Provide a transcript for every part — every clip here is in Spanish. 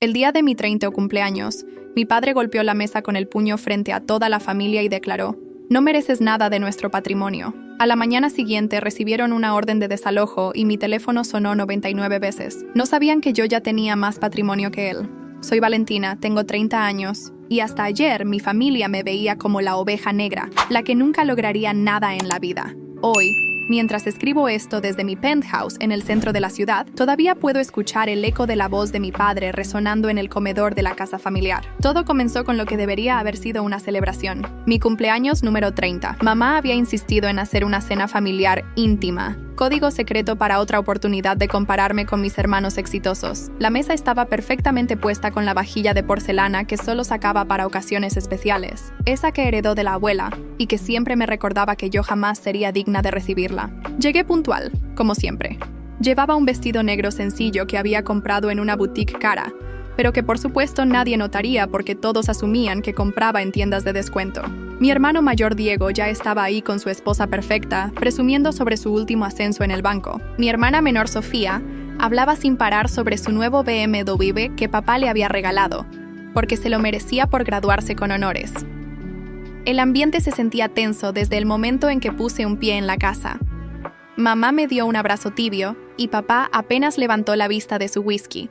El día de mi 30 cumpleaños, mi padre golpeó la mesa con el puño frente a toda la familia y declaró: "No mereces nada de nuestro patrimonio". A la mañana siguiente recibieron una orden de desalojo y mi teléfono sonó 99 veces. No sabían que yo ya tenía más patrimonio que él. Soy Valentina, tengo 30 años, y hasta ayer mi familia me veía como la oveja negra, la que nunca lograría nada en la vida. Hoy, mientras escribo esto desde mi penthouse en el centro de la ciudad, todavía puedo escuchar el eco de la voz de mi padre resonando en el comedor de la casa familiar. Todo comenzó con lo que debería haber sido una celebración. Mi cumpleaños número 30. Mamá había insistido en hacer una cena familiar íntima. Código secreto para otra oportunidad de compararme con mis hermanos exitosos. La mesa estaba perfectamente puesta con la vajilla de porcelana que solo sacaba para ocasiones especiales. Esa que heredó de la abuela y que siempre me recordaba que yo jamás sería digna de recibirla. Llegué puntual, como siempre. Llevaba un vestido negro sencillo que había comprado en una boutique cara, pero que por supuesto nadie notaría porque todos asumían que compraba en tiendas de descuento. Mi hermano mayor Diego ya estaba ahí con su esposa perfecta, presumiendo sobre su último ascenso en el banco. Mi hermana menor Sofía hablaba sin parar sobre su nuevo BMW que papá le había regalado, porque se lo merecía por graduarse con honores. El ambiente se sentía tenso desde el momento en que puse un pie en la casa. Mamá me dio un abrazo tibio y papá apenas levantó la vista de su whisky.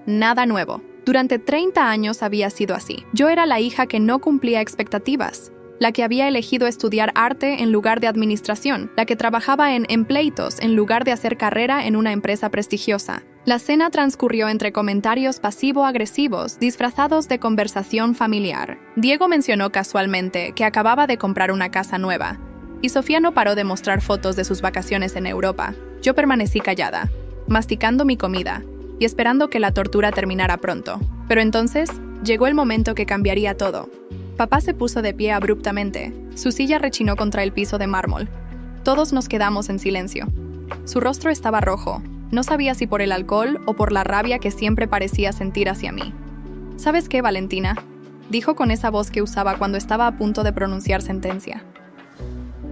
Nada nuevo. Durante 30 años había sido así. Yo era la hija que no cumplía expectativas, la que había elegido estudiar arte en lugar de administración, la que trabajaba en pleitos en lugar de hacer carrera en una empresa prestigiosa. La cena transcurrió entre comentarios pasivo-agresivos disfrazados de conversación familiar. Diego mencionó casualmente que acababa de comprar una casa nueva, y Sofía no paró de mostrar fotos de sus vacaciones en Europa. Yo permanecí callada, masticando mi comida y esperando que la tortura terminara pronto. Pero entonces llegó el momento que cambiaría todo. Papá se puso de pie abruptamente. Su silla rechinó contra el piso de mármol. Todos nos quedamos en silencio. Su rostro estaba rojo. No sabía si por el alcohol o por la rabia que siempre parecía sentir hacia mí. ¿Sabes qué, Valentina?, dijo con esa voz que usaba cuando estaba a punto de pronunciar sentencia.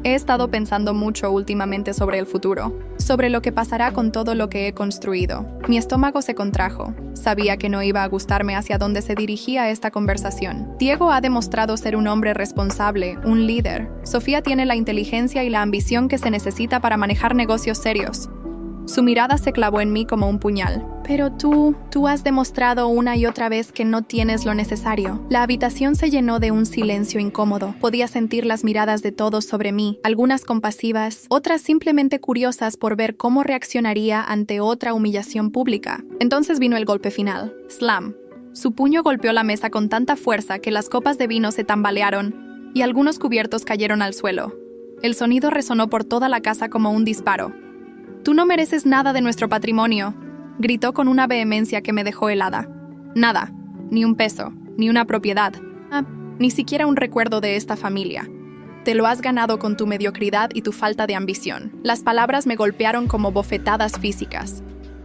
He estado pensando mucho últimamente sobre el futuro, sobre lo que pasará con todo lo que he construido. Mi estómago se contrajo. Sabía que no iba a gustarme hacia dónde se dirigía esta conversación. Diego ha demostrado ser un hombre responsable, un líder. Sofía tiene la inteligencia y la ambición que se necesita para manejar negocios serios. Su mirada se clavó en mí como un puñal. Pero tú has demostrado una y otra vez que no tienes lo necesario. La habitación se llenó de un silencio incómodo. Podía sentir las miradas de todos sobre mí, algunas compasivas, otras simplemente curiosas por ver cómo reaccionaría ante otra humillación pública. Entonces vino el golpe final. Slam. Su puño golpeó la mesa con tanta fuerza que las copas de vino se tambalearon y algunos cubiertos cayeron al suelo. El sonido resonó por toda la casa como un disparo. «Tú no mereces nada de nuestro patrimonio», gritó con una vehemencia que me dejó helada. Nada, ni un peso, ni una propiedad, ni siquiera un recuerdo de esta familia. Te lo has ganado con tu mediocridad y tu falta de ambición. Las palabras me golpearon como bofetadas físicas.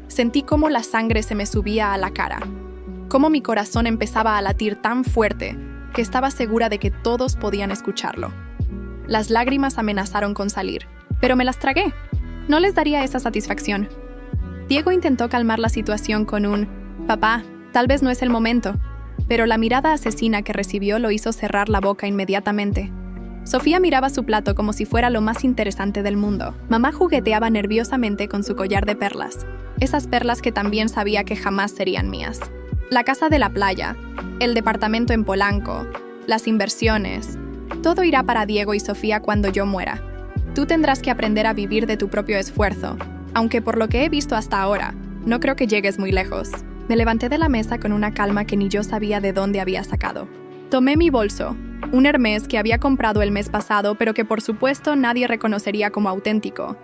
Sentí cómo la sangre se me subía a la cara, cómo mi corazón empezaba a latir tan fuerte que estaba segura de que todos podían escucharlo. Las lágrimas amenazaron con salir, pero me las tragué. No les daría esa satisfacción. Diego intentó calmar la situación con un «Papá, tal vez no es el momento», pero la mirada asesina que recibió lo hizo cerrar la boca inmediatamente. Sofía miraba su plato como si fuera lo más interesante del mundo. Mamá jugueteaba nerviosamente con su collar de perlas, esas perlas que también sabía que jamás serían mías. La casa de la playa, el departamento en Polanco, las inversiones, todo irá para Diego y Sofía cuando yo muera. Tú tendrás que aprender a vivir de tu propio esfuerzo, aunque por lo que he visto hasta ahora, no creo que llegues muy lejos. Me levanté de la mesa con una calma que ni yo sabía de dónde había sacado. Tomé mi bolso, un Hermès que había comprado el mes pasado, pero que por supuesto nadie reconocería como auténtico,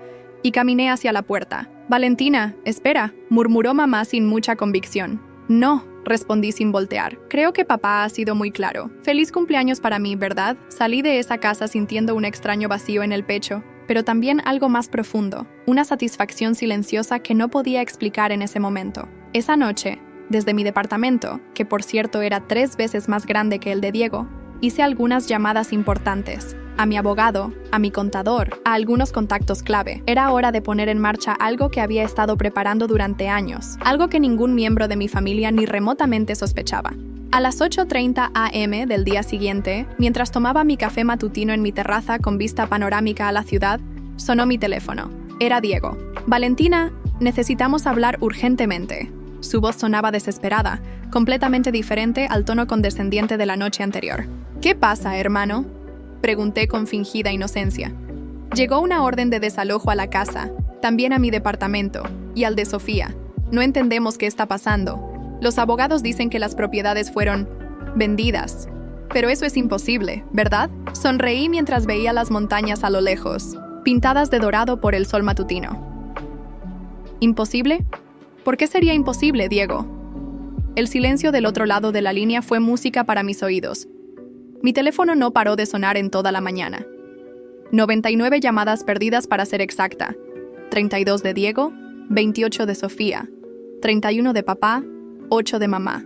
y caminé hacia la puerta. «Valentina, espera», murmuró mamá sin mucha convicción. «No», respondí sin voltear. Creo que papá ha sido muy claro. Feliz cumpleaños para mí, ¿verdad? Salí de esa casa sintiendo un extraño vacío en el pecho, pero también algo más profundo, una satisfacción silenciosa que no podía explicar en ese momento. Esa noche, desde mi departamento, que por cierto era 3 veces más grande que el de Diego, hice algunas llamadas importantes. a mi abogado, a mi contador, a algunos contactos clave. Era hora de poner en marcha algo que había estado preparando durante años, algo que ningún miembro de mi familia ni remotamente sospechaba. A las 8:30 am del día siguiente, mientras tomaba mi café matutino en mi terraza con vista panorámica a la ciudad, sonó mi teléfono. Era Diego. Valentina, necesitamos hablar urgentemente. Su voz sonaba desesperada, completamente diferente al tono condescendiente de la noche anterior. ¿Qué pasa, hermano?, pregunté con fingida inocencia. Llegó una orden de desalojo a la casa, también a mi departamento, y al de Sofía. No entendemos qué está pasando. Los abogados dicen que las propiedades fueron vendidas. Pero eso es imposible, ¿verdad? Sonreí mientras veía las montañas a lo lejos, pintadas de dorado por el sol matutino. ¿Imposible? ¿Por qué sería imposible, Diego? El silencio del otro lado de la línea fue música para mis oídos. Mi teléfono no paró de sonar en toda la mañana. 99 llamadas perdidas para ser exacta. 32 de Diego, 28 de Sofía, 31 de papá, 8 de mamá.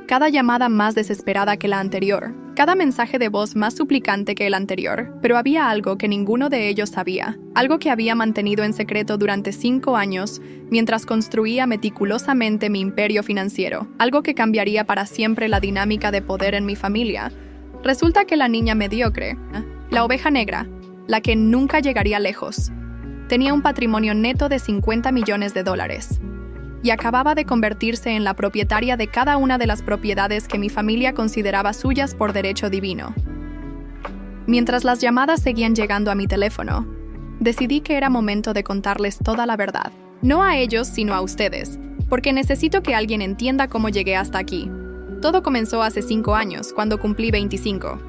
Cada llamada más desesperada que la anterior, cada mensaje de voz más suplicante que el anterior, pero había algo que ninguno de ellos sabía, algo que había mantenido en secreto durante 5 años mientras construía meticulosamente mi imperio financiero, algo que cambiaría para siempre la dinámica de poder en mi familia. Resulta que la niña mediocre, la oveja negra, la que nunca llegaría lejos, tenía un patrimonio neto de $50 millones y acababa de convertirse en la propietaria de cada una de las propiedades que mi familia consideraba suyas por derecho divino. Mientras las llamadas seguían llegando a mi teléfono, decidí que era momento de contarles toda la verdad. No a ellos, sino a ustedes, porque necesito que alguien entienda cómo llegué hasta aquí. Todo comenzó hace 5 años, cuando cumplí 25.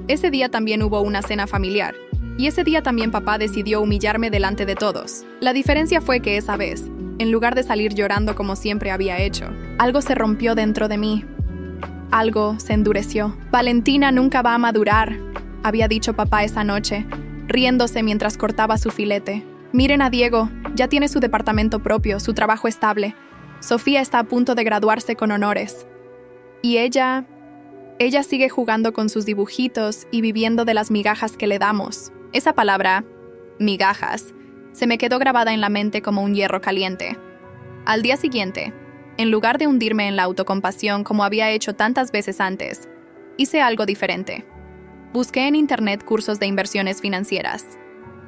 Ese día también hubo una cena familiar, y ese día también papá decidió humillarme delante de todos. La diferencia fue que esa vez, en lugar de salir llorando como siempre había hecho, algo se rompió dentro de mí. Algo se endureció. Valentina nunca va a madurar, había dicho papá esa noche, riéndose mientras cortaba su filete. Miren a Diego, ya tiene su departamento propio, su trabajo estable. Sofía está a punto de graduarse con honores. Y ella sigue jugando con sus dibujitos y viviendo de las migajas que le damos. Esa palabra, migajas, se me quedó grabada en la mente como un hierro caliente. Al día siguiente, en lugar de hundirme en la autocompasión como había hecho tantas veces antes, hice algo diferente. Busqué en internet cursos de inversiones financieras.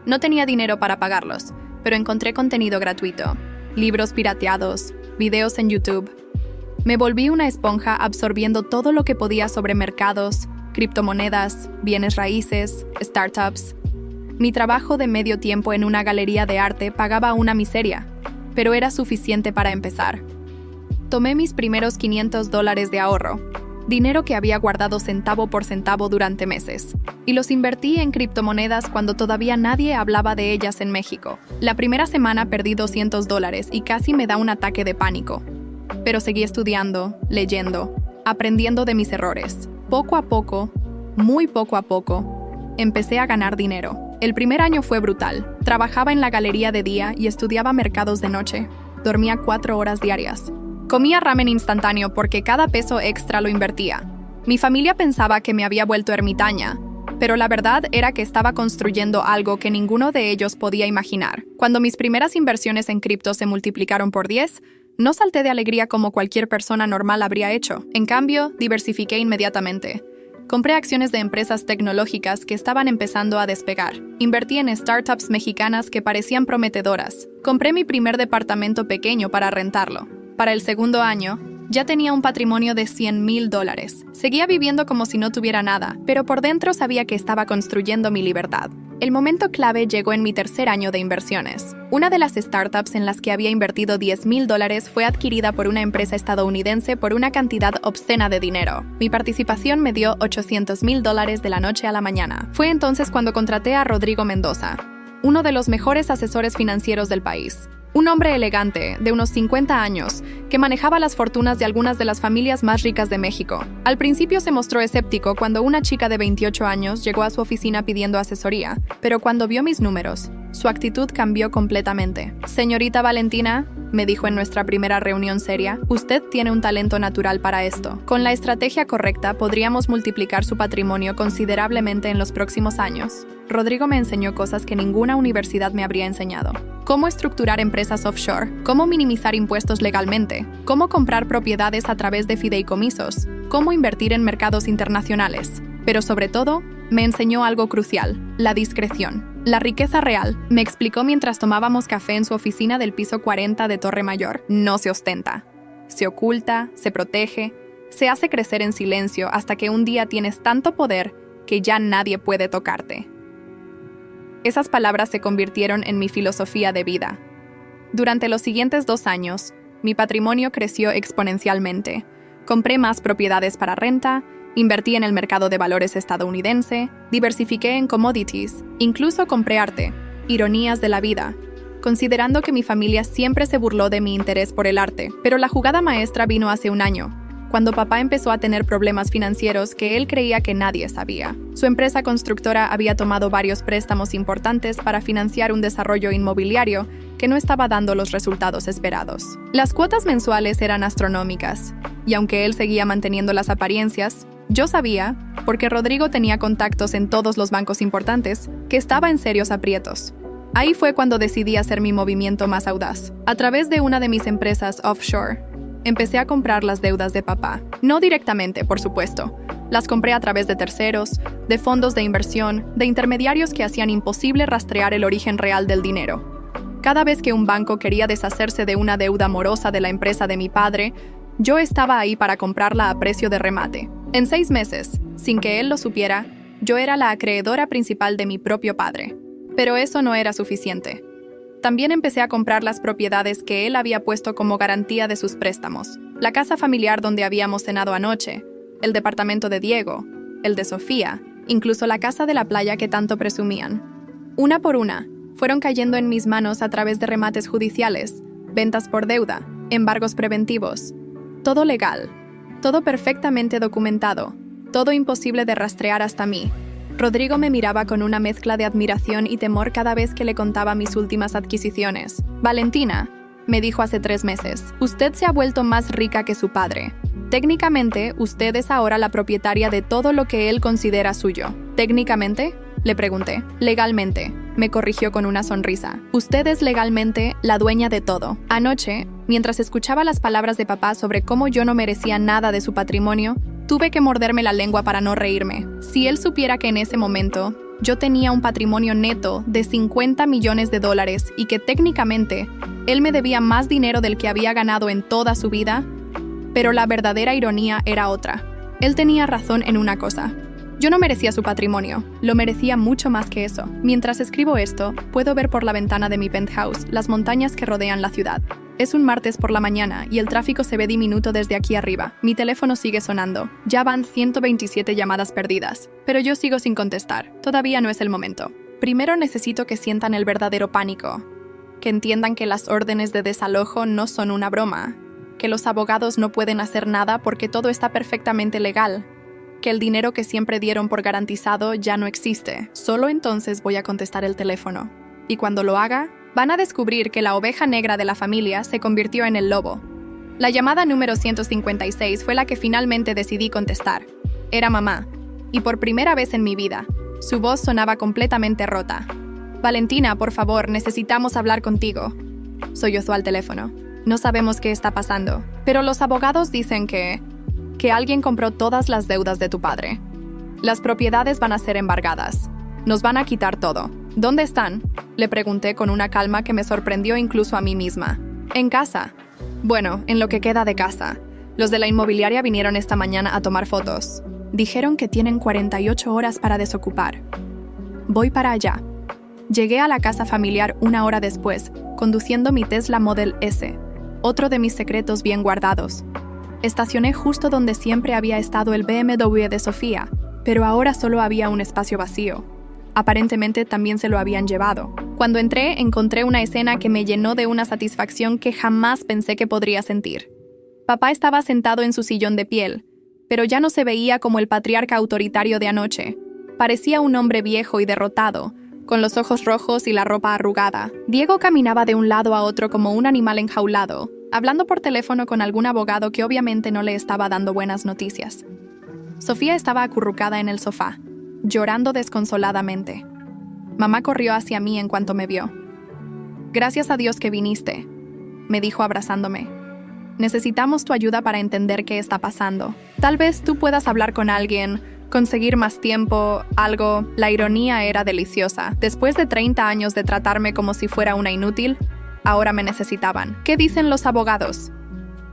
No tenía dinero para pagarlos, pero encontré contenido gratuito, libros pirateados, videos en YouTube. Me volví una esponja absorbiendo todo lo que podía sobre mercados, criptomonedas, bienes raíces, startups. Mi trabajo de medio tiempo en una galería de arte pagaba una miseria, pero era suficiente para empezar. Tomé mis primeros $500 de ahorro, dinero que había guardado centavo por centavo durante meses, y los invertí en criptomonedas cuando todavía nadie hablaba de ellas en México. La primera semana perdí $200 y casi me da un ataque de pánico. Pero seguí estudiando, leyendo, aprendiendo de mis errores. Poco a poco, muy poco a poco, empecé a ganar dinero. El primer año fue brutal. Trabajaba en la galería de día y estudiaba mercados de noche. Dormía 4 horas diarias. Comía ramen instantáneo porque cada peso extra lo invertía. Mi familia pensaba que me había vuelto ermitaña, pero la verdad era que estaba construyendo algo que ninguno de ellos podía imaginar. Cuando mis primeras inversiones en cripto se multiplicaron por 10, no salté de alegría como cualquier persona normal habría hecho. En cambio, diversifiqué inmediatamente. Compré acciones de empresas tecnológicas que estaban empezando a despegar. Invertí en startups mexicanas que parecían prometedoras. Compré mi primer departamento pequeño para rentarlo. Para el segundo año, ya tenía un patrimonio de $100,000. Seguía viviendo como si no tuviera nada, pero por dentro sabía que estaba construyendo mi libertad. El momento clave llegó en mi tercer año de inversiones. Una de las startups en las que había invertido $10,000 fue adquirida por una empresa estadounidense por una cantidad obscena de dinero. Mi participación me dio $800,000 de la noche a la mañana. Fue entonces cuando contraté a Rodrigo Mendoza, uno de los mejores asesores financieros del país. Un hombre elegante, de unos 50 años, que manejaba las fortunas de algunas de las familias más ricas de México. Al principio se mostró escéptico cuando una chica de 28 años llegó a su oficina pidiendo asesoría, pero cuando vio mis números, su actitud cambió completamente. Señorita Valentina, me dijo en nuestra primera reunión seria, usted tiene un talento natural para esto. Con la estrategia correcta podríamos multiplicar su patrimonio considerablemente en los próximos años. Rodrigo me enseñó cosas que ninguna universidad me habría enseñado. Cómo estructurar empresas offshore, cómo minimizar impuestos legalmente, cómo comprar propiedades a través de fideicomisos, cómo invertir en mercados internacionales. Pero sobre todo, me enseñó algo crucial, la discreción. La riqueza real, me explicó mientras tomábamos café en su oficina del piso 40 de Torre Mayor, no se ostenta. Se oculta, se protege, se hace crecer en silencio hasta que un día tienes tanto poder que ya nadie puede tocarte. Esas palabras se convirtieron en mi filosofía de vida. Durante los siguientes 2 años, mi patrimonio creció exponencialmente. Compré más propiedades para renta, invertí en el mercado de valores estadounidense, diversifiqué en commodities, incluso compré arte, ironías de la vida, considerando que mi familia siempre se burló de mi interés por el arte. Pero la jugada maestra vino hace un año, cuando papá empezó a tener problemas financieros que él creía que nadie sabía. Su empresa constructora había tomado varios préstamos importantes para financiar un desarrollo inmobiliario que no estaba dando los resultados esperados. Las cuotas mensuales eran astronómicas, y aunque él seguía manteniendo las apariencias, yo sabía, porque Rodrigo tenía contactos en todos los bancos importantes, que estaba en serios aprietos. Ahí fue cuando decidí hacer mi movimiento más audaz. A través de una de mis empresas offshore, empecé a comprar las deudas de papá. No directamente, por supuesto. Las compré a través de terceros, de fondos de inversión, de intermediarios que hacían imposible rastrear el origen real del dinero. Cada vez que un banco quería deshacerse de una deuda morosa de la empresa de mi padre, yo estaba ahí para comprarla a precio de remate. En 6 meses, sin que él lo supiera, yo era la acreedora principal de mi propio padre. Pero eso no era suficiente. También empecé a comprar las propiedades que él había puesto como garantía de sus préstamos. La casa familiar donde habíamos cenado anoche, el departamento de Diego, el de Sofía, incluso la casa de la playa que tanto presumían. Una por una, fueron cayendo en mis manos a través de remates judiciales, ventas por deuda, embargos preventivos. Todo legal, todo perfectamente documentado, todo imposible de rastrear hasta mí. Rodrigo me miraba con una mezcla de admiración y temor cada vez que le contaba mis últimas adquisiciones. Valentina, me dijo hace 3 meses, usted se ha vuelto más rica que su padre. Técnicamente, usted es ahora la propietaria de todo lo que él considera suyo. ¿Técnicamente? Le pregunté. Legalmente, me corrigió con una sonrisa. Usted es legalmente la dueña de todo. Anoche, mientras escuchaba las palabras de papá sobre cómo yo no merecía nada de su patrimonio, tuve que morderme la lengua para no reírme. Si él supiera que en ese momento yo tenía un patrimonio neto de $50 millones y que técnicamente él me debía más dinero del que había ganado en toda su vida, pero la verdadera ironía era otra. Él tenía razón en una cosa. Yo no merecía su patrimonio, lo merecía mucho más que eso. Mientras escribo esto, puedo ver por la ventana de mi penthouse las montañas que rodean la ciudad. Es un martes por la mañana y el tráfico se ve diminuto desde aquí arriba. Mi teléfono sigue sonando. Ya van 127 llamadas perdidas, pero yo sigo sin contestar. Todavía no es el momento. Primero necesito que sientan el verdadero pánico, que entiendan que las órdenes de desalojo no son una broma, que los abogados no pueden hacer nada porque todo está perfectamente legal, que el dinero que siempre dieron por garantizado ya no existe. Solo entonces voy a contestar el teléfono. Y cuando lo haga, van a descubrir que la oveja negra de la familia se convirtió en el lobo. La llamada número 156 fue la que finalmente decidí contestar. Era mamá, y por primera vez en mi vida, su voz sonaba completamente rota. Valentina, por favor, necesitamos hablar contigo. Sollozó al teléfono. No sabemos qué está pasando, pero los abogados dicen que alguien compró todas las deudas de tu padre. Las propiedades van a ser embargadas. Nos van a quitar todo. ¿Dónde están? Le pregunté con una calma que me sorprendió incluso a mí misma. En casa. Bueno, en lo que queda de casa. Los de la inmobiliaria vinieron esta mañana a tomar fotos. Dijeron que tienen 48 horas para desocupar. Voy para allá. Llegué a la casa familiar 1 hora después, conduciendo mi Tesla Model S, otro de mis secretos bien guardados. Estacioné justo donde siempre había estado el BMW de Sofía, pero ahora solo había un espacio vacío. Aparentemente también se lo habían llevado. Cuando entré, encontré una escena que me llenó de una satisfacción que jamás pensé que podría sentir. Papá estaba sentado en su sillón de piel, pero ya no se veía como el patriarca autoritario de anoche. Parecía un hombre viejo y derrotado, con los ojos rojos y la ropa arrugada. Diego caminaba de un lado a otro como un animal enjaulado, hablando por teléfono con algún abogado que obviamente no le estaba dando buenas noticias. Sofía estaba acurrucada en el sofá, llorando desconsoladamente. Mamá corrió hacia mí en cuanto me vio. «Gracias a Dios que viniste», me dijo abrazándome. «Necesitamos tu ayuda para entender qué está pasando. Tal vez tú puedas hablar con alguien, conseguir más tiempo, algo». La ironía era deliciosa. Después de 30 años de tratarme como si fuera una inútil, ahora me necesitaban. «¿Qué dicen los abogados?»,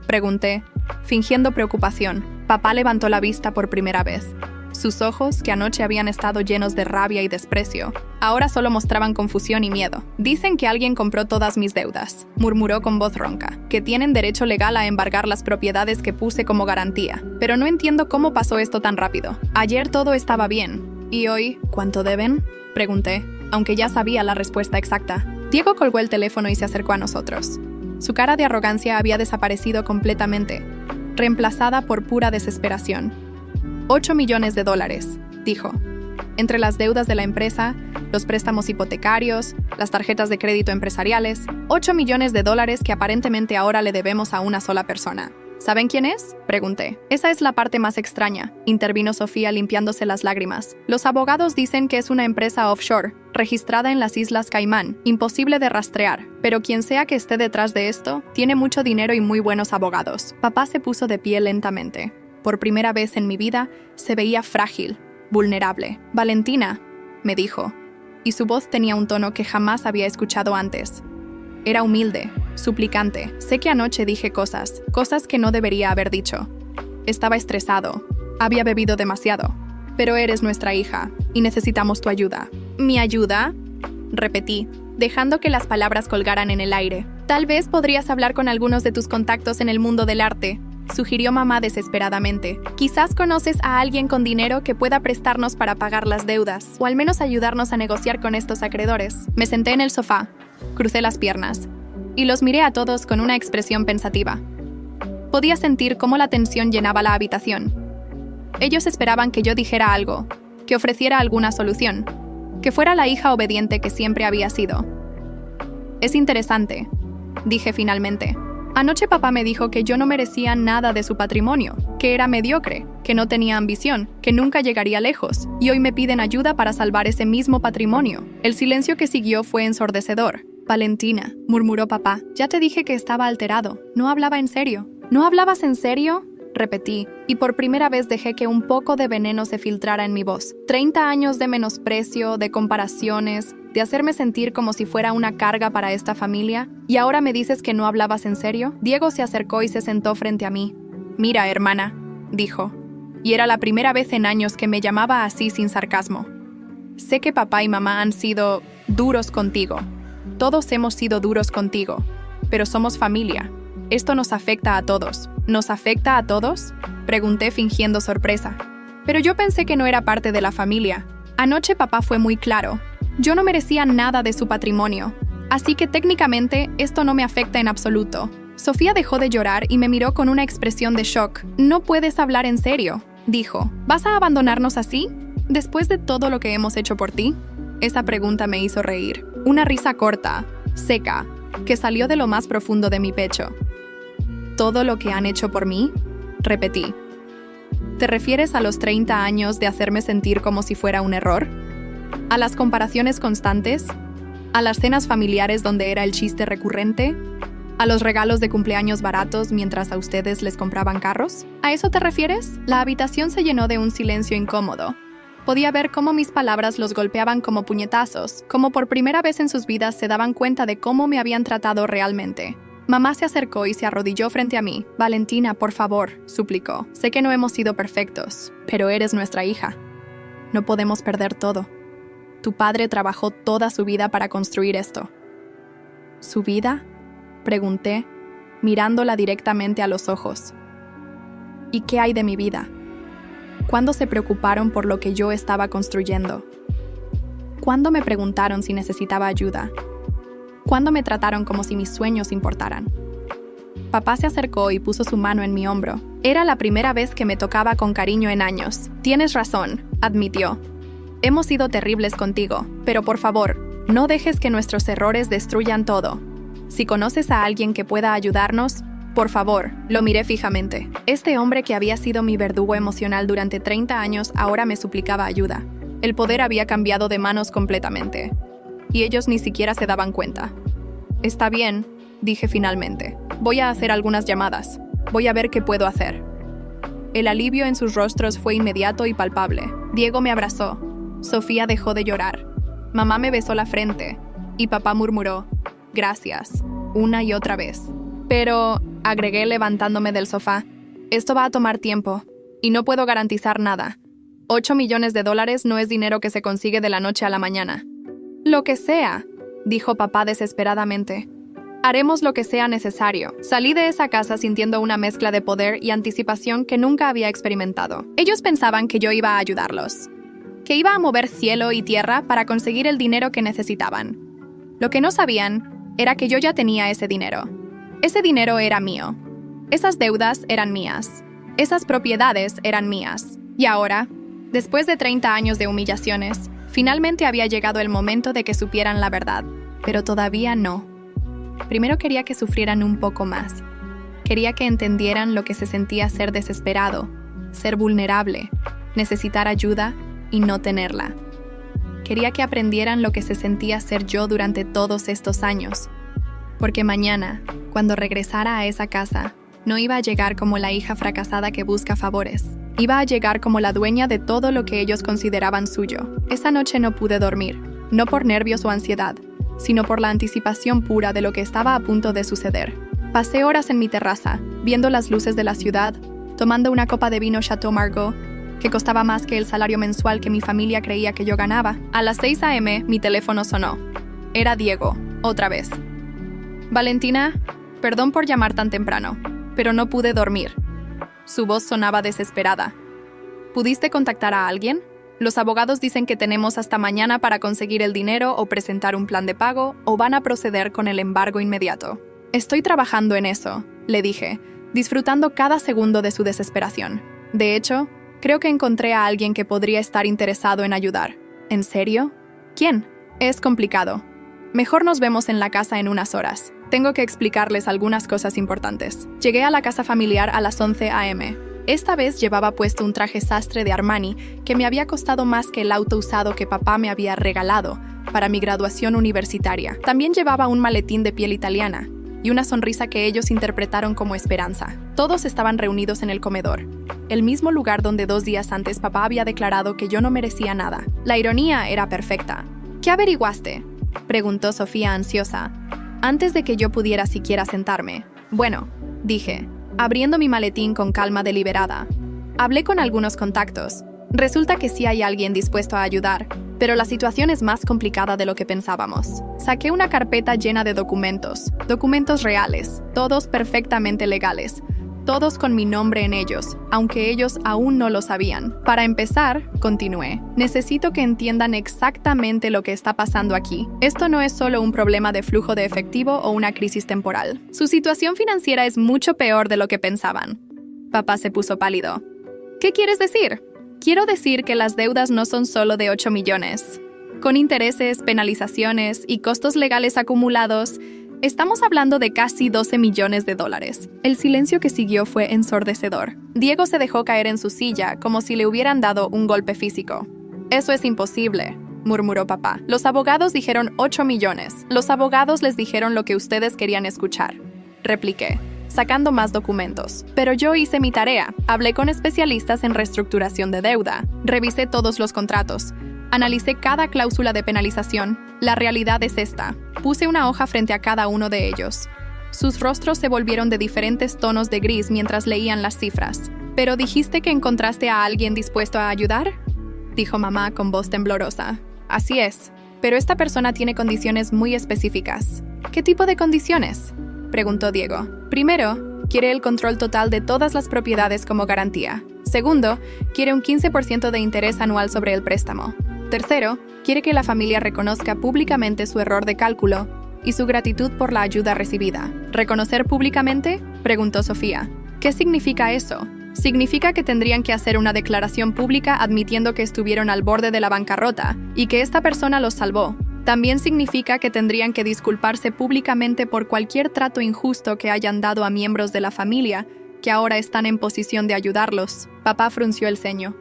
pregunté, fingiendo preocupación. Papá levantó la vista por primera vez. Sus ojos, que anoche habían estado llenos de rabia y desprecio, ahora solo mostraban confusión y miedo. «Dicen que alguien compró todas mis deudas», murmuró con voz ronca, «que tienen derecho legal a embargar las propiedades que puse como garantía. Pero no entiendo cómo pasó esto tan rápido. Ayer todo estaba bien. ¿Y hoy, cuánto deben?», pregunté, aunque ya sabía la respuesta exacta. Diego colgó el teléfono y se acercó a nosotros. Su cara de arrogancia había desaparecido completamente, reemplazada por pura desesperación. $8 millones, dijo. Entre las deudas de la empresa, los préstamos hipotecarios, las tarjetas de crédito empresariales, $8 millones que aparentemente ahora le debemos a una sola persona. ¿Saben quién es?, pregunté. «Esa es la parte más extraña», intervino Sofía limpiándose las lágrimas. «Los abogados dicen que es una empresa offshore, registrada en las Islas Caimán, imposible de rastrear, pero quien sea que esté detrás de esto, tiene mucho dinero y muy buenos abogados». Papá se puso de pie lentamente. Por primera vez en mi vida, se veía frágil, vulnerable. «Valentina», me dijo, y su voz tenía un tono que jamás había escuchado antes. Era humilde, suplicante. «Sé que anoche dije cosas que no debería haber dicho. Estaba estresado, había bebido demasiado, pero eres nuestra hija y necesitamos tu ayuda». «¿Mi ayuda?», repetí, dejando que las palabras colgaran en el aire. «Tal vez podrías hablar con algunos de tus contactos en el mundo del arte», sugirió mamá desesperadamente. «Quizás conoces a alguien con dinero que pueda prestarnos para pagar las deudas, o al menos ayudarnos a negociar con estos acreedores». Me senté en el sofá, crucé las piernas, y los miré a todos con una expresión pensativa. Podía sentir cómo la tensión llenaba la habitación. Ellos esperaban que yo dijera algo, que ofreciera alguna solución, que fuera la hija obediente que siempre había sido. «Es interesante», dije finalmente. «Anoche papá me dijo que yo no merecía nada de su patrimonio, que era mediocre, que no tenía ambición, que nunca llegaría lejos, y hoy me piden ayuda para salvar ese mismo patrimonio». El silencio que siguió fue ensordecedor. «Valentina», murmuró papá, «ya te dije que estaba alterado. No hablaba en serio». «¿No hablabas en serio?», repetí, y por primera vez dejé que un poco de veneno se filtrara en mi voz. 30 años de menosprecio, de comparaciones, de hacerme sentir como si fuera una carga para esta familia, ¿y ahora me dices que no hablabas en serio?». Diego se acercó y se sentó frente a mí. «Mira, hermana», dijo, y era la primera vez en años que me llamaba así sin sarcasmo. «Sé que papá y mamá han sido duros contigo. Todos hemos sido duros contigo, pero somos familia. Esto nos afecta a todos». «¿Nos afecta a todos?», pregunté fingiendo sorpresa. Pero yo pensé que no era parte de la familia. Anoche papá fue muy claro. Yo no merecía nada de su patrimonio, así que técnicamente esto no me afecta en absoluto. Sofía dejó de llorar y me miró con una expresión de shock. «No puedes hablar en serio», dijo. «¿Vas a abandonarnos así? ¿Después de todo lo que hemos hecho por ti?». Esa pregunta me hizo reír. Una risa corta, seca, que salió de lo más profundo de mi pecho. «¿Todo lo que han hecho por mí?», repetí. «¿Te refieres a los 30 años de hacerme sentir como si fuera un error? ¿A las comparaciones constantes? ¿A las cenas familiares donde era el chiste recurrente? ¿A los regalos de cumpleaños baratos mientras a ustedes les compraban carros? ¿A eso te refieres?». La habitación se llenó de un silencio incómodo. Podía ver cómo mis palabras los golpeaban como puñetazos, como por primera vez en sus vidas se daban cuenta de cómo me habían tratado realmente. Mamá se acercó y se arrodilló frente a mí. «Valentina, por favor», suplicó. «Sé que no hemos sido perfectos, pero eres nuestra hija. No podemos perder todo. Tu padre trabajó toda su vida para construir esto». «¿Su vida?», pregunté, mirándola directamente a los ojos. «¿Y qué hay de mi vida? ¿Cuándo se preocuparon por lo que yo estaba construyendo? ¿Cuándo me preguntaron si necesitaba ayuda? ¿Cuándo me trataron como si mis sueños importaran?». Papá se acercó y puso su mano en mi hombro. Era la primera vez que me tocaba con cariño en años. «Tienes razón», admitió. Hemos sido terribles contigo, pero por favor, no dejes que nuestros errores destruyan todo. Si conoces a alguien que pueda ayudarnos, por favor. Lo miré fijamente. Este hombre que había sido mi verdugo emocional durante 30 años ahora me suplicaba ayuda. El poder había cambiado de manos completamente. Y ellos ni siquiera se daban cuenta. Está bien, dije finalmente. Voy a hacer algunas llamadas. Voy a ver qué puedo hacer. El alivio en sus rostros fue inmediato y palpable. Diego me abrazó. Sofía dejó de llorar. Mamá me besó la frente. Y papá murmuró, gracias, una y otra vez. Pero, agregué levantándome del sofá, esto va a tomar tiempo. Y no puedo garantizar nada. $8 millones no es dinero que se consigue de la noche a la mañana. Lo que sea, dijo papá desesperadamente. Haremos lo que sea necesario. Salí de esa casa sintiendo una mezcla de poder y anticipación que nunca había experimentado. Ellos pensaban que yo iba a ayudarlos, que iba a mover cielo y tierra para conseguir el dinero que necesitaban. Lo que no sabían era que yo ya tenía ese dinero. Ese dinero era mío. Esas deudas eran mías. Esas propiedades eran mías. Y ahora, después de 30 años de humillaciones, finalmente había llegado el momento de que supieran la verdad. Pero todavía no. Primero quería que sufrieran un poco más. Quería que entendieran lo que se sentía ser desesperado, ser vulnerable, necesitar ayuda y no tenerla. Quería que aprendieran lo que se sentía ser yo durante todos estos años. Porque mañana, cuando regresara a esa casa, no iba a llegar como la hija fracasada que busca favores. Iba a llegar como la dueña de todo lo que ellos consideraban suyo. Esa noche no pude dormir, no por nervios o ansiedad, sino por la anticipación pura de lo que estaba a punto de suceder. Pasé horas en mi terraza, viendo las luces de la ciudad, tomando una copa de vino Chateau Margaux, que costaba más que el salario mensual que mi familia creía que yo ganaba. A las 6 a.m. mi teléfono sonó. Era Diego, otra vez. Valentina, perdón por llamar tan temprano, pero no pude dormir. Su voz sonaba desesperada. ¿Pudiste contactar a alguien? Los abogados dicen que tenemos hasta mañana para conseguir el dinero o presentar un plan de pago, o van a proceder con el embargo inmediato. Estoy trabajando en eso, le dije, disfrutando cada segundo de su desesperación. De hecho, creo que encontré a alguien que podría estar interesado en ayudar. ¿En serio? ¿Quién? Es complicado. Mejor nos vemos en la casa en unas horas. Tengo que explicarles algunas cosas importantes. Llegué a la casa familiar a las 11 a.m. Esta vez llevaba puesto un traje sastre de Armani que me había costado más que el auto usado que papá me había regalado para mi graduación universitaria. También llevaba un maletín de piel italiana y una sonrisa que ellos interpretaron como esperanza. Todos estaban reunidos en el comedor, el mismo lugar donde 2 días antes papá había declarado que yo no merecía nada. La ironía era perfecta. ¿Qué averiguaste?, preguntó Sofía ansiosa, antes de que yo pudiera siquiera sentarme. Bueno, dije, abriendo mi maletín con calma deliberada. Hablé con algunos contactos. Resulta que sí hay alguien dispuesto a ayudar, pero la situación es más complicada de lo que pensábamos. Saqué una carpeta llena de documentos reales, todos perfectamente legales, todos con mi nombre en ellos, aunque ellos aún no lo sabían. Para empezar, continué, necesito que entiendan exactamente lo que está pasando aquí. Esto no es solo un problema de flujo de efectivo o una crisis temporal. Su situación financiera es mucho peor de lo que pensaban. Papá se puso pálido. ¿Qué quieres decir? Quiero decir que las deudas no son solo de 8 millones. Con intereses, penalizaciones y costos legales acumulados, estamos hablando de casi 12 millones de dólares. El silencio que siguió fue ensordecedor. Diego se dejó caer en su silla como si le hubieran dado un golpe físico. Eso es imposible, murmuró papá. Los abogados dijeron 8 millones. Los abogados les dijeron lo que ustedes querían escuchar, repliqué, sacando más documentos. Pero yo hice mi tarea. Hablé con especialistas en reestructuración de deuda. Revisé todos los contratos. Analicé cada cláusula de penalización. La realidad es esta. Puse una hoja frente a cada uno de ellos. Sus rostros se volvieron de diferentes tonos de gris mientras leían las cifras. ¿Pero dijiste que encontraste a alguien dispuesto a ayudar?, dijo mamá con voz temblorosa. Así es, pero esta persona tiene condiciones muy específicas. ¿Qué tipo de condiciones?, preguntó Diego. Primero, quiere el control total de todas las propiedades como garantía. Segundo, quiere un 15% de interés anual sobre el préstamo. Tercero, quiere que la familia reconozca públicamente su error de cálculo y su gratitud por la ayuda recibida. ¿Reconocer públicamente?, preguntó Sofía. ¿Qué significa eso? Significa que tendrían que hacer una declaración pública admitiendo que estuvieron al borde de la bancarrota y que esta persona los salvó. También significa que tendrían que disculparse públicamente por cualquier trato injusto que hayan dado a miembros de la familia que ahora están en posición de ayudarlos. Papá frunció el ceño.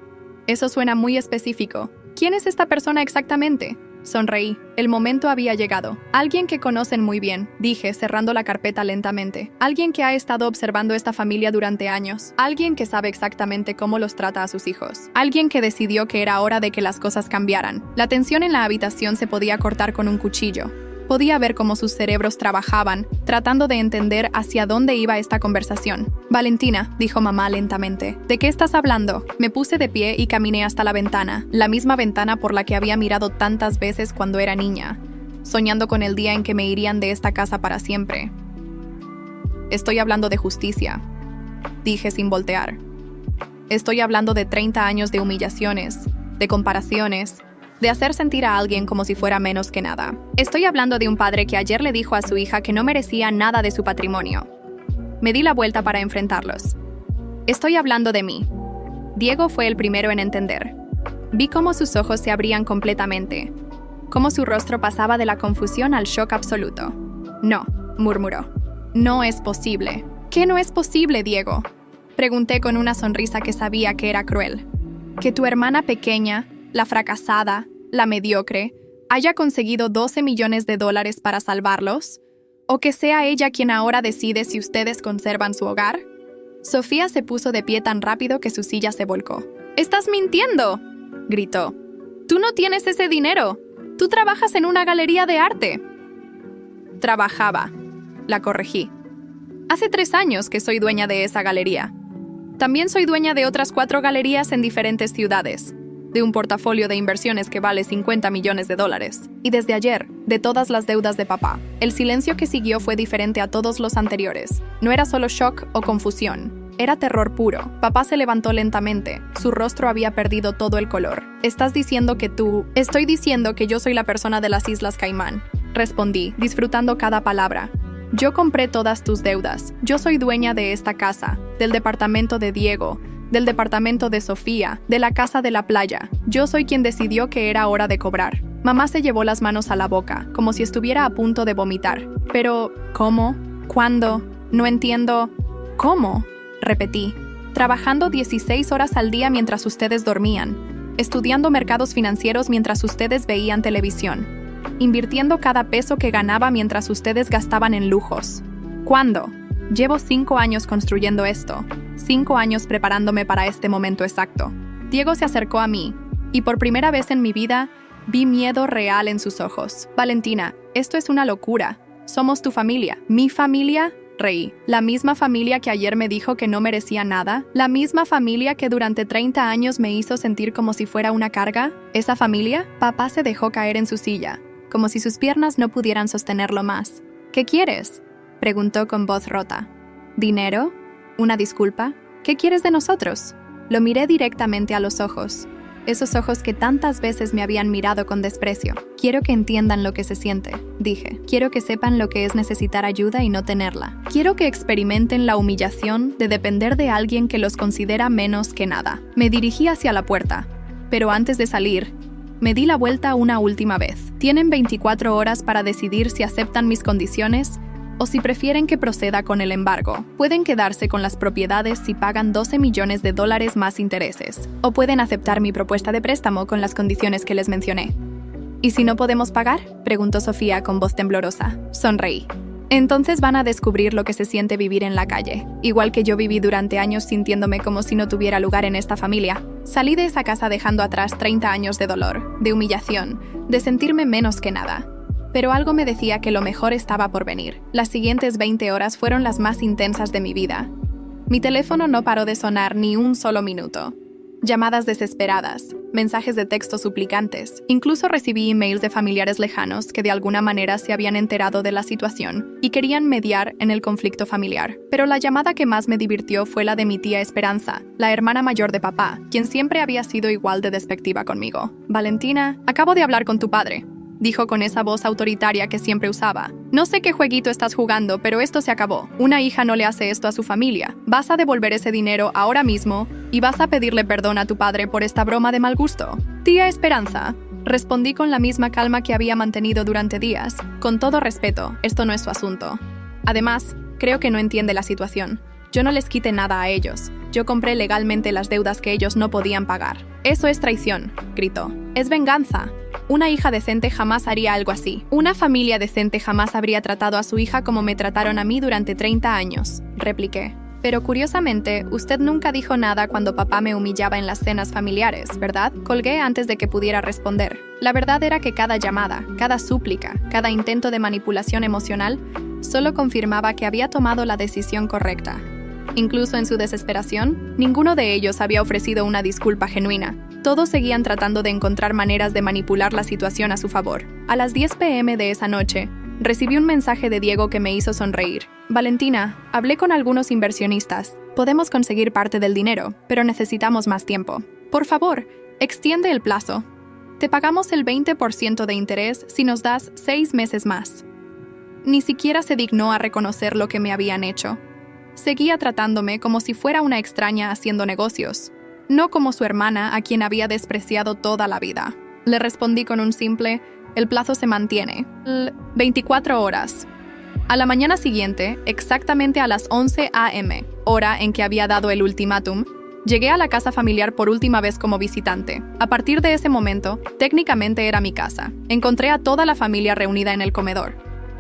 Eso suena muy específico. ¿Quién es esta persona exactamente? Sonreí. El momento había llegado. Alguien que conocen muy bien, dije, cerrando la carpeta lentamente. Alguien que ha estado observando esta familia durante años. Alguien que sabe exactamente cómo los trata a sus hijos. Alguien que decidió que era hora de que las cosas cambiaran. La tensión en la habitación se podía cortar con un cuchillo. Podía ver cómo sus cerebros trabajaban, tratando de entender hacia dónde iba esta conversación. Valentina, dijo mamá lentamente, ¿de qué estás hablando? Me puse de pie y caminé hasta la ventana, la misma ventana por la que había mirado tantas veces cuando era niña, soñando con el día en que me irían de esta casa para siempre. Estoy hablando de justicia, dije sin voltear. Estoy hablando de 30 años de humillaciones, de comparaciones, de hacer sentir a alguien como si fuera menos que nada. Estoy hablando de un padre que ayer le dijo a su hija que no merecía nada de su patrimonio. Me di la vuelta para enfrentarlos. Estoy hablando de mí. Diego fue el primero en entender. Vi cómo sus ojos se abrían completamente, cómo su rostro pasaba de la confusión al shock absoluto. No, murmuró. No es posible. ¿Qué no es posible, Diego? Pregunté con una sonrisa que sabía que era cruel. Que tu hermana pequeña, la fracasada, la mediocre, haya conseguido $12 millones para salvarlos? ¿O que sea ella quien ahora decide si ustedes conservan su hogar? Sofía se puso de pie tan rápido que su silla se volcó. ¡Estás mintiendo!, gritó. ¡Tú no tienes ese dinero! ¡Tú trabajas en una galería de arte! Trabajaba, la corregí. Hace 3 años que soy dueña de esa galería. También soy dueña de otras 4 galerías en diferentes ciudades, de un portafolio de inversiones que vale $50 millones. Y desde ayer, de todas las deudas de papá. El silencio que siguió fue diferente a todos los anteriores. No era solo shock o confusión. Era terror puro. Papá se levantó lentamente. Su rostro había perdido todo el color. ¿Estás diciendo que tú...? Estoy diciendo que yo soy la persona de las Islas Caimán. Respondí, disfrutando cada palabra. Yo compré todas tus deudas. Yo soy dueña de esta casa, del departamento de Diego, del departamento de Sofía, de la casa de la playa. Yo soy quien decidió que era hora de cobrar. Mamá se llevó las manos a la boca, como si estuviera a punto de vomitar. Pero, ¿cómo? ¿Cuándo? No entiendo. ¿Cómo? Repetí. Trabajando 16 horas al día mientras ustedes dormían. Estudiando mercados financieros mientras ustedes veían televisión. Invirtiendo cada peso que ganaba mientras ustedes gastaban en lujos. ¿Cuándo? Llevo 5 años construyendo esto. 5 años preparándome para este momento exacto. Diego se acercó a mí, y por primera vez en mi vida, vi miedo real en sus ojos. Valentina, esto es una locura. Somos tu familia. ¿Mi familia? Reí. ¿La misma familia que ayer me dijo que no merecía nada? ¿La misma familia que durante 30 años me hizo sentir como si fuera una carga? ¿Esa familia? Papá se dejó caer en su silla, como si sus piernas no pudieran sostenerlo más. ¿Qué quieres?, preguntó con voz rota. ¿Dinero? ¿Una disculpa? ¿Qué quieres de nosotros? Lo miré directamente a los ojos, esos ojos que tantas veces me habían mirado con desprecio. Quiero que entiendan lo que se siente, dije. Quiero que sepan lo que es necesitar ayuda y no tenerla. Quiero que experimenten la humillación de depender de alguien que los considera menos que nada. Me dirigí hacia la puerta, pero antes de salir, me di la vuelta una última vez. Tienen 24 horas para decidir si aceptan mis condiciones o si prefieren que proceda con el embargo. Pueden quedarse con las propiedades si pagan $12 millones más intereses, o pueden aceptar mi propuesta de préstamo con las condiciones que les mencioné. ¿Y si no podemos pagar?, preguntó Sofía con voz temblorosa. Sonreí. Entonces van a descubrir lo que se siente vivir en la calle, igual que yo viví durante años sintiéndome como si no tuviera lugar en esta familia. Salí de esa casa dejando atrás 30 años de dolor, de humillación, de sentirme menos que nada. Pero algo me decía que lo mejor estaba por venir. Las siguientes 20 horas fueron las más intensas de mi vida. Mi teléfono no paró de sonar ni un solo minuto. Llamadas desesperadas, mensajes de texto suplicantes. Incluso recibí emails de familiares lejanos que de alguna manera se habían enterado de la situación y querían mediar en el conflicto familiar. Pero la llamada que más me divirtió fue la de mi tía Esperanza, la hermana mayor de papá, quien siempre había sido igual de despectiva conmigo. Valentina, acabo de hablar con tu padre, dijo con esa voz autoritaria que siempre usaba. No sé qué jueguito estás jugando, pero esto se acabó. Una hija no le hace esto a su familia. Vas a devolver ese dinero ahora mismo y vas a pedirle perdón a tu padre por esta broma de mal gusto. Tía Esperanza, respondí con la misma calma que había mantenido durante días. Con todo respeto, esto no es su asunto. Además, creo que no entiende la situación. Yo no les quité nada a ellos. Yo compré legalmente las deudas que ellos no podían pagar. Eso es traición, gritó. Es venganza. Una hija decente jamás haría algo así. Una familia decente jamás habría tratado a su hija como me trataron a mí durante 30 años, repliqué. Pero curiosamente, usted nunca dijo nada cuando papá me humillaba en las cenas familiares, ¿verdad? Colgué antes de que pudiera responder. La verdad era que cada llamada, cada súplica, cada intento de manipulación emocional solo confirmaba que había tomado la decisión correcta. Incluso en su desesperación, ninguno de ellos había ofrecido una disculpa genuina. Todos seguían tratando de encontrar maneras de manipular la situación a su favor. A las 10 p.m. de esa noche, recibí un mensaje de Diego que me hizo sonreír. Valentina, hablé con algunos inversionistas. Podemos conseguir parte del dinero, pero necesitamos más tiempo. Por favor, extiende el plazo. Te pagamos el 20% de interés si nos das 6 meses más. Ni siquiera se dignó a reconocer lo que me habían hecho. Seguía tratándome como si fuera una extraña haciendo negocios, no como su hermana a quien había despreciado toda la vida. Le respondí con un simple, el plazo se mantiene. 24 horas. A la mañana siguiente, exactamente a las 11 a.m., hora en que había dado el ultimátum, llegué a la casa familiar por última vez como visitante. A partir de ese momento, técnicamente era mi casa. Encontré a toda la familia reunida en el comedor,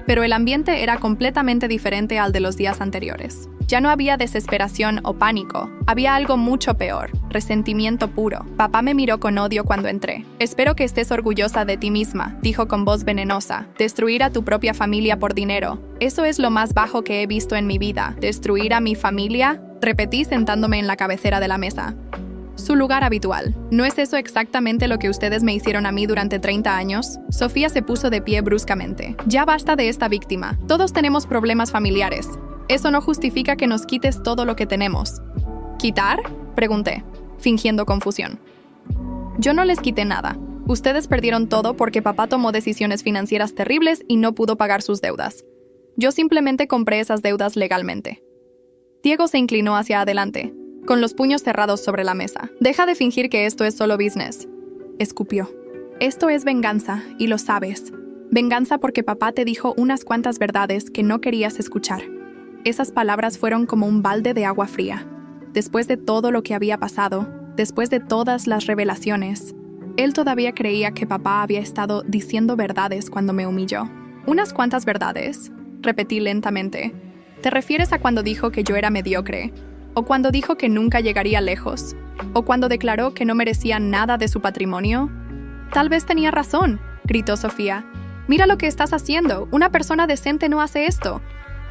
pero el ambiente era completamente diferente al de los días anteriores. Ya no había desesperación o pánico, había algo mucho peor, resentimiento puro. Papá me miró con odio cuando entré. Espero que estés orgullosa de ti misma, dijo con voz venenosa. Destruir a tu propia familia por dinero. Eso es lo más bajo que he visto en mi vida. ¿Destruir a mi familia? Repetí sentándome en la cabecera de la mesa. Su lugar habitual. ¿No es eso exactamente lo que ustedes me hicieron a mí durante 30 años? Sofía se puso de pie bruscamente. Ya basta de esta víctima. Todos tenemos problemas familiares. Eso no justifica que nos quites todo lo que tenemos. ¿Quitar? Pregunté, fingiendo confusión. Yo no les quité nada. Ustedes perdieron todo porque papá tomó decisiones financieras terribles y no pudo pagar sus deudas. Yo simplemente compré esas deudas legalmente. Diego se inclinó hacia adelante, con los puños cerrados sobre la mesa. Deja de fingir que esto es solo business. Escupió. Esto es venganza, y lo sabes. Venganza porque papá te dijo unas cuantas verdades que no querías escuchar. Esas palabras fueron como un balde de agua fría. Después de todo lo que había pasado, después de todas las revelaciones, él todavía creía que papá había estado diciendo verdades cuando me humilló. ¿Unas cuantas verdades? Repetí lentamente. ¿Te refieres a cuando dijo que yo era mediocre? ¿O cuando dijo que nunca llegaría lejos? ¿O cuando declaró que no merecía nada de su patrimonio? Tal vez tenía razón, gritó Sofía. Mira lo que estás haciendo. Una persona decente no hace esto.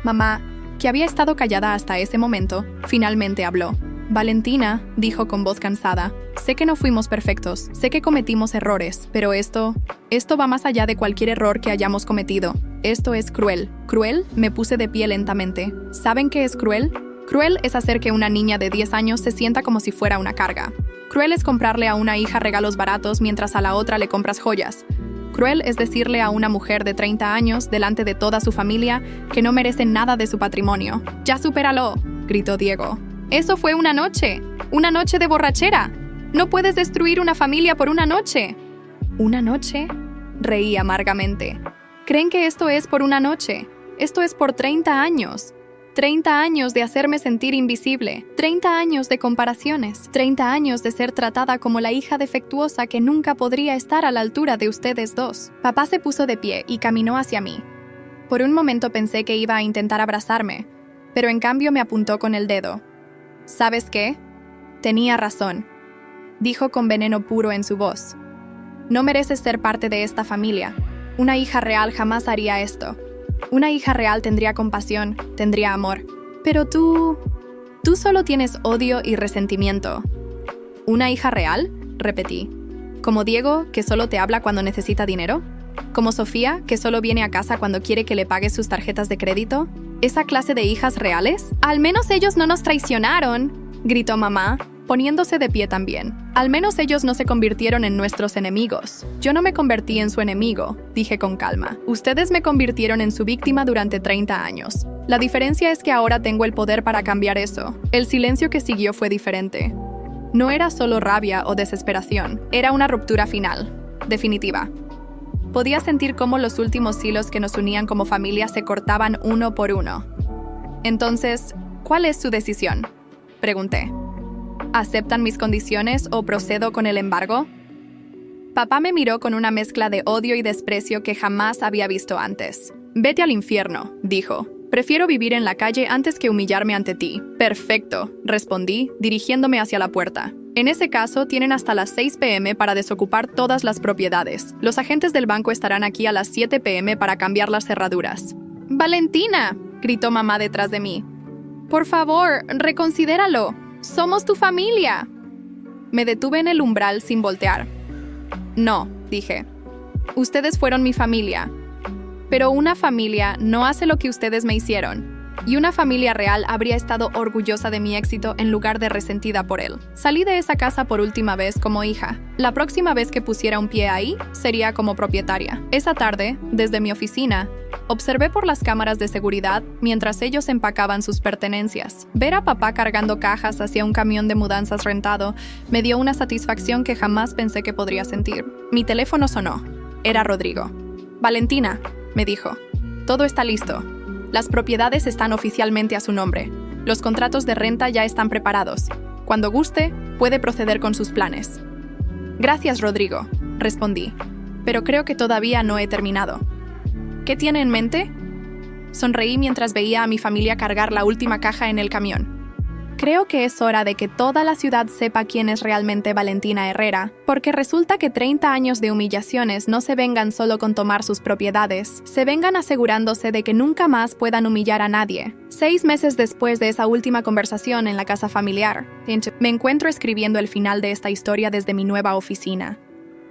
Mamá, que había estado callada hasta ese momento, finalmente habló. Valentina, dijo con voz cansada, sé que no fuimos perfectos, sé que cometimos errores, pero esto va más allá de cualquier error que hayamos cometido. Esto es cruel. ¿Cruel? Me puse de pie lentamente. ¿Saben qué es cruel? Cruel es hacer que una niña de 10 años se sienta como si fuera una carga. Cruel es comprarle a una hija regalos baratos mientras a la otra le compras joyas. Cruel es decirle a una mujer de 30 años, delante de toda su familia, que no merece nada de su patrimonio. ¡Ya supéralo!, gritó Diego. ¡Eso fue una noche de borrachera! ¡No puedes destruir una familia por una noche! ¿Una noche? Reí amargamente. ¿Creen que esto es por una noche? Esto es por 30 años. 30 años de hacerme sentir invisible, 30 años de comparaciones, 30 años de ser tratada como la hija defectuosa que nunca podría estar a la altura de ustedes dos. Papá se puso de pie y caminó hacia mí. Por un momento pensé que iba a intentar abrazarme, pero en cambio me apuntó con el dedo. ¿Sabes qué? Tenía razón, dijo con veneno puro en su voz. No mereces ser parte de esta familia. Una hija real jamás haría esto. Una hija real tendría compasión, tendría amor. Pero tú solo tienes odio y resentimiento. ¿Una hija real? Repetí. ¿Como Diego, que solo te habla cuando necesita dinero? ¿Como Sofía, que solo viene a casa cuando quiere que le pagues sus tarjetas de crédito? ¿Esa clase de hijas reales? ¡Al menos ellos no nos traicionaron!, gritó mamá. poniéndose de pie también. Al menos ellos no se convirtieron en nuestros enemigos. Yo no me convertí en su enemigo, dije con calma. Ustedes me convirtieron en su víctima durante 30 años. La diferencia es que ahora tengo el poder para cambiar eso. El silencio que siguió fue diferente. No era solo rabia o desesperación, era una ruptura final, definitiva. Podía sentir cómo los últimos hilos que nos unían como familia se cortaban uno por uno. Entonces, ¿cuál es su decisión?, pregunté. ¿Aceptan mis condiciones o procedo con el embargo? Papá me miró con una mezcla de odio y desprecio que jamás había visto antes. Vete al infierno, dijo. Prefiero vivir en la calle antes que humillarme ante ti. Perfecto, respondí, dirigiéndome hacia la puerta. En ese caso, tienen hasta las 6 p.m. para desocupar todas las propiedades. Los agentes del banco estarán aquí a las 7 p.m. para cambiar las cerraduras. ¡Valentina!, gritó mamá detrás de mí. Por favor, reconsidéralo. ¡Somos tu familia! Me detuve en el umbral sin voltear. No, dije. Ustedes fueron mi familia. Pero una familia no hace lo que ustedes me hicieron. Y una familia real habría estado orgullosa de mi éxito en lugar de resentida por él. Salí de esa casa por última vez como hija. La próxima vez que pusiera un pie ahí, sería como propietaria. Esa tarde, desde mi oficina, observé por las cámaras de seguridad mientras ellos empacaban sus pertenencias. Ver a papá cargando cajas hacia un camión de mudanzas rentado me dio una satisfacción que jamás pensé que podría sentir. Mi teléfono sonó. Era Rodrigo. «Valentina», me dijo. «Todo está listo. Las propiedades están oficialmente a su nombre. Los contratos de renta ya están preparados. Cuando guste, puede proceder con sus planes». «Gracias, Rodrigo», respondí. «Pero creo que todavía no he terminado». «¿Qué tiene en mente?». Sonreí mientras veía a mi familia cargar la última caja en el camión. Creo que es hora de que toda la ciudad sepa quién es realmente Valentina Herrera, porque resulta que 30 años de humillaciones no se vengan solo con tomar sus propiedades, se vengan asegurándose de que nunca más puedan humillar a nadie. 6 meses después de esa última conversación en la casa familiar, me encuentro escribiendo el final de esta historia desde mi nueva oficina.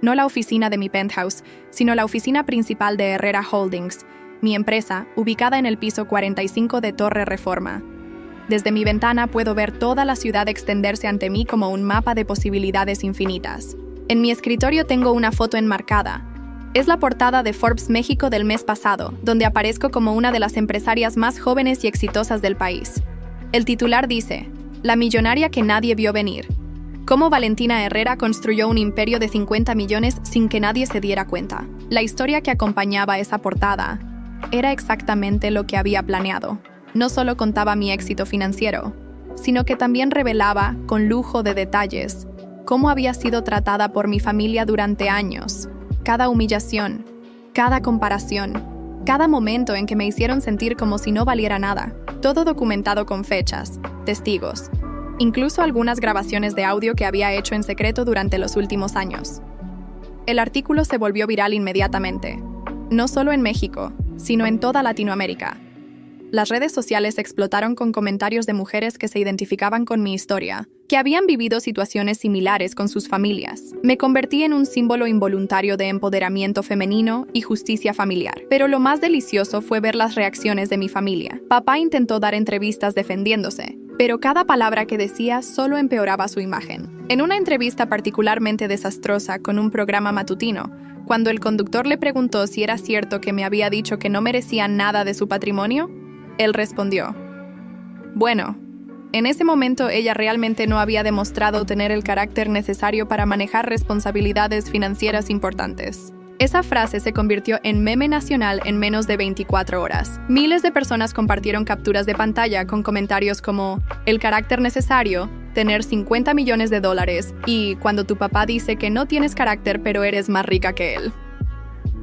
No la oficina de mi penthouse, sino la oficina principal de Herrera Holdings, mi empresa, ubicada en el piso 45 de Torre Reforma. Desde mi ventana puedo ver toda la ciudad extenderse ante mí como un mapa de posibilidades infinitas. En mi escritorio tengo una foto enmarcada. Es la portada de Forbes México del mes pasado, donde aparezco como una de las empresarias más jóvenes y exitosas del país. El titular dice: «La millonaria que nadie vio venir. Cómo Valentina Herrera construyó un imperio de 50 millones sin que nadie se diera cuenta». La historia que acompañaba esa portada era exactamente lo que había planeado. No solo contaba mi éxito financiero, sino que también revelaba, con lujo de detalles, cómo había sido tratada por mi familia durante años. Cada humillación, cada comparación, cada momento en que me hicieron sentir como si no valiera nada. Todo documentado con fechas, testigos, incluso algunas grabaciones de audio que había hecho en secreto durante los últimos años. El artículo se volvió viral inmediatamente, no solo en México, sino en toda Latinoamérica. Las redes sociales explotaron con comentarios de mujeres que se identificaban con mi historia, que habían vivido situaciones similares con sus familias. Me convertí en un símbolo involuntario de empoderamiento femenino y justicia familiar. Pero lo más delicioso fue ver las reacciones de mi familia. Papá intentó dar entrevistas defendiéndose, pero cada palabra que decía solo empeoraba su imagen. En una entrevista particularmente desastrosa con un programa matutino, cuando el conductor le preguntó si era cierto que me había dicho que no merecía nada de su patrimonio, él respondió: «Bueno, en ese momento ella realmente no había demostrado tener el carácter necesario para manejar responsabilidades financieras importantes». Esa frase se convirtió en meme nacional en menos de 24 horas. Miles de personas compartieron capturas de pantalla con comentarios como «el carácter necesario», «tener 50 millones de dólares» y «cuando tu papá dice que no tienes carácter pero eres más rica que él».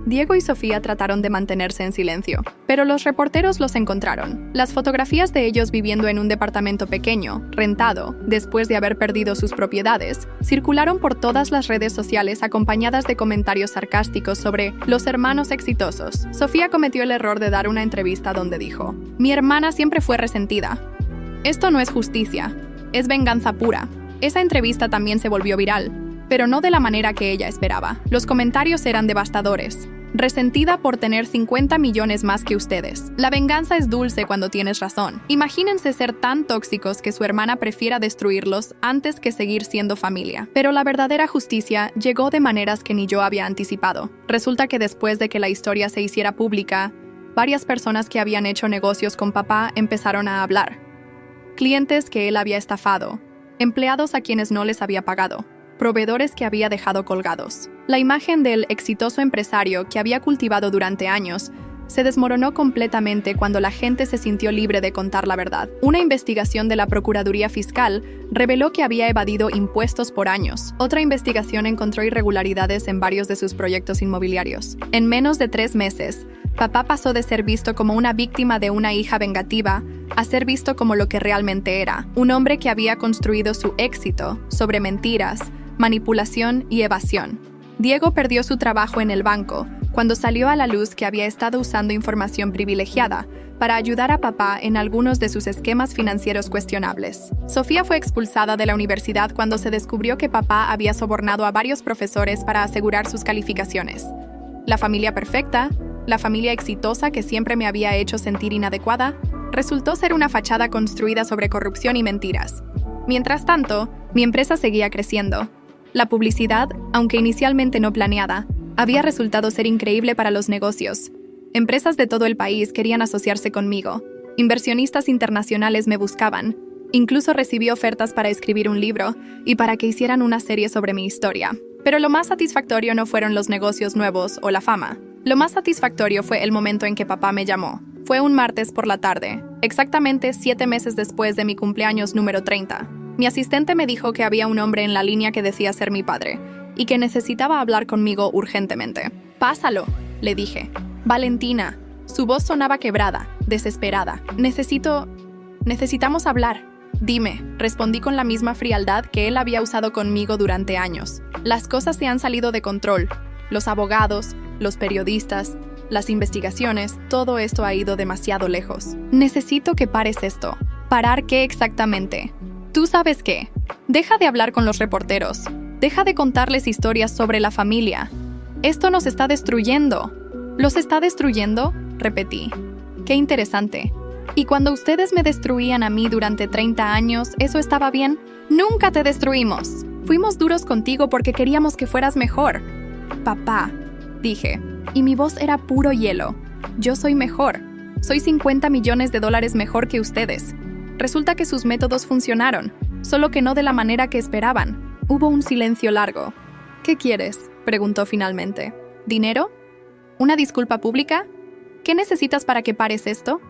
Diego y Sofía trataron de mantenerse en silencio, pero los reporteros los encontraron. Las fotografías de ellos viviendo en un departamento pequeño, rentado, después de haber perdido sus propiedades, circularon por todas las redes sociales acompañadas de comentarios sarcásticos sobre los hermanos exitosos. Sofía cometió el error de dar una entrevista donde dijo: «Mi hermana siempre fue resentida. Esto no es justicia, es venganza pura». Esa entrevista también se volvió viral, pero no de la manera que ella esperaba. Los comentarios eran devastadores. resentida por tener 50 millones más que ustedes. La venganza es dulce cuando tienes razón. Imagínense ser tan tóxicos que su hermana prefiera destruirlos antes que seguir siendo familia. Pero la verdadera justicia llegó de maneras que ni yo había anticipado. Resulta que después de que la historia se hiciera pública, varias personas que habían hecho negocios con papá empezaron a hablar. Clientes que él había estafado, empleados a quienes no les había pagado, proveedores que había dejado colgados. La imagen del exitoso empresario que había cultivado durante años se desmoronó completamente cuando la gente se sintió libre de contar la verdad. Una investigación de la Procuraduría Fiscal reveló que había evadido impuestos por años. Otra investigación encontró irregularidades en varios de sus proyectos inmobiliarios. En menos de 3 meses, papá pasó de ser visto como una víctima de una hija vengativa a ser visto como lo que realmente era, un hombre que había construido su éxito sobre mentiras, manipulación y evasión. Diego perdió su trabajo en el banco cuando salió a la luz que había estado usando información privilegiada para ayudar a papá en algunos de sus esquemas financieros cuestionables. Sofía fue expulsada de la universidad cuando se descubrió que papá había sobornado a varios profesores para asegurar sus calificaciones. La familia perfecta, la familia exitosa que siempre me había hecho sentir inadecuada, resultó ser una fachada construida sobre corrupción y mentiras. Mientras tanto, mi empresa seguía creciendo. La publicidad, aunque inicialmente no planeada, había resultado ser increíble para los negocios. Empresas de todo el país querían asociarse conmigo. Inversionistas internacionales me buscaban. Incluso recibí ofertas para escribir un libro y para que hicieran una serie sobre mi historia. Pero lo más satisfactorio no fueron los negocios nuevos o la fama. Lo más satisfactorio fue el momento en que papá me llamó. Fue un martes por la tarde, exactamente 7 meses después de mi cumpleaños número 30. Mi asistente me dijo que había un hombre en la línea que decía ser mi padre y que necesitaba hablar conmigo urgentemente. «Pásalo», le dije. «Valentina». Su voz sonaba quebrada, desesperada. Necesitamos hablar». «Dime», respondí con la misma frialdad que él había usado conmigo durante años. «Las cosas se han salido de control. Los abogados, los periodistas, las investigaciones, todo esto ha ido demasiado lejos. Necesito que pares esto». «¿Parar qué exactamente?» «¿Tú sabes qué? Deja de hablar con los reporteros. Deja de contarles historias sobre la familia. Esto nos está destruyendo». «¿Los está destruyendo?», repetí. «Qué interesante. ¿Y cuando ustedes me destruían a mí durante 30 años, eso estaba bien? Nunca te destruimos. Fuimos duros contigo porque queríamos que fueras mejor». «Papá», dije, y mi voz era puro hielo. «Yo soy mejor. Soy 50 millones de dólares mejor que ustedes. Resulta que sus métodos funcionaron, solo que no de la manera que esperaban». Hubo un silencio largo. «¿Qué quieres?», preguntó finalmente. «¿Dinero? ¿Una disculpa pública? ¿Qué necesitas para que pares esto?»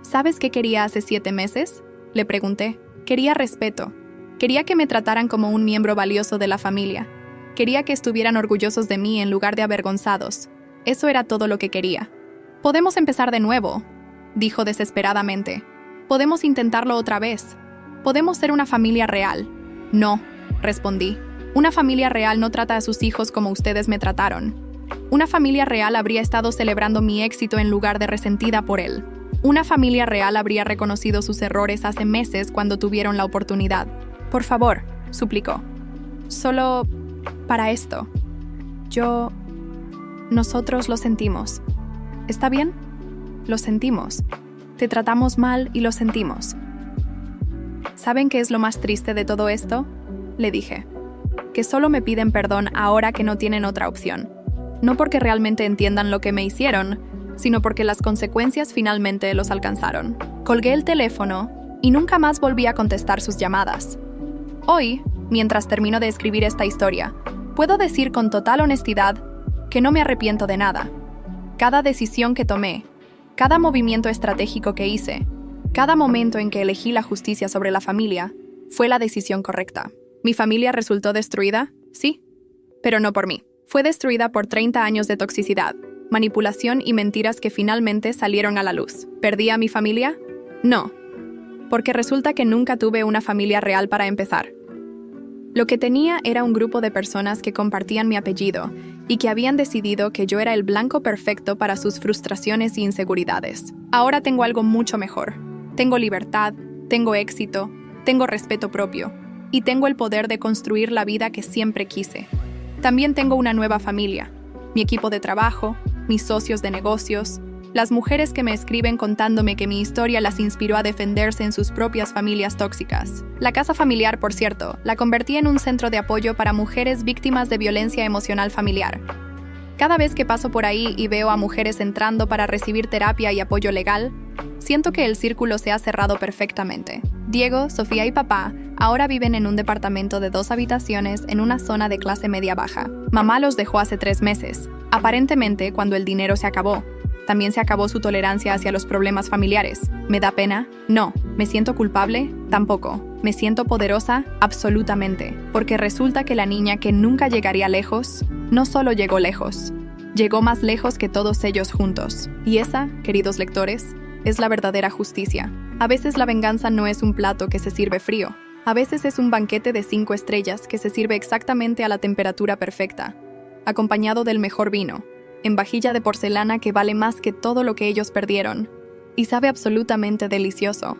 «¿Sabes qué quería hace 7 meses?», le pregunté. «Quería respeto. Quería que me trataran como un miembro valioso de la familia. Quería que estuvieran orgullosos de mí en lugar de avergonzados. Eso era todo lo que quería». «Podemos empezar de nuevo», dijo desesperadamente. «Podemos intentarlo otra vez. Podemos ser una familia real». «No», respondí. «Una familia real no trata a sus hijos como ustedes me trataron. Una familia real habría estado celebrando mi éxito en lugar de resentida por él. Una familia real habría reconocido sus errores hace meses cuando tuvieron la oportunidad. Por favor», suplicó. «Solo para esto. Nosotros lo sentimos. ¿Está bien? Lo sentimos. Te tratamos mal y lo sentimos». «¿Saben qué es lo más triste de todo esto?», le dije. «Que solo me piden perdón ahora que no tienen otra opción. No porque realmente entiendan lo que me hicieron, sino porque las consecuencias finalmente los alcanzaron». Colgué el teléfono y nunca más volví a contestar sus llamadas. Hoy, mientras termino de escribir esta historia, puedo decir con total honestidad que no me arrepiento de nada. Cada decisión que tomé, cada movimiento estratégico que hice, cada momento en que elegí la justicia sobre la familia, fue la decisión correcta. ¿Mi familia resultó destruida? Sí, pero no por mí. Fue destruida por 30 años de toxicidad, manipulación y mentiras que finalmente salieron a la luz. ¿Perdí a mi familia? No, porque resulta que nunca tuve una familia real para empezar. Lo que tenía era un grupo de personas que compartían mi apellido y que habían decidido que yo era el blanco perfecto para sus frustraciones e inseguridades. Ahora tengo algo mucho mejor. Tengo libertad, tengo éxito, tengo respeto propio y tengo el poder de construir la vida que siempre quise. También tengo una nueva familia, mi equipo de trabajo, mis socios de negocios, las mujeres que me escriben contándome que mi historia las inspiró a defenderse en sus propias familias tóxicas. La casa familiar, por cierto, la convertí en un centro de apoyo para mujeres víctimas de violencia emocional familiar. Cada vez que paso por ahí y veo a mujeres entrando para recibir terapia y apoyo legal, siento que el círculo se ha cerrado perfectamente. Diego, Sofía y papá ahora viven en un departamento de 2 habitaciones en una zona de clase media-baja. Mamá los dejó hace 3 meses, aparentemente cuando el dinero se acabó. También se acabó su tolerancia hacia los problemas familiares. ¿Me da pena? No. ¿Me siento culpable? Tampoco. ¿Me siento poderosa? Absolutamente. Porque resulta que la niña que nunca llegaría lejos, no solo llegó lejos, llegó más lejos que todos ellos juntos. Y esa, queridos lectores, es la verdadera justicia. A veces la venganza no es un plato que se sirve frío. A veces es un banquete de 5 estrellas que se sirve exactamente a la temperatura perfecta, acompañado del mejor vino, en vajilla de porcelana que vale más que todo lo que ellos perdieron, y sabe absolutamente delicioso.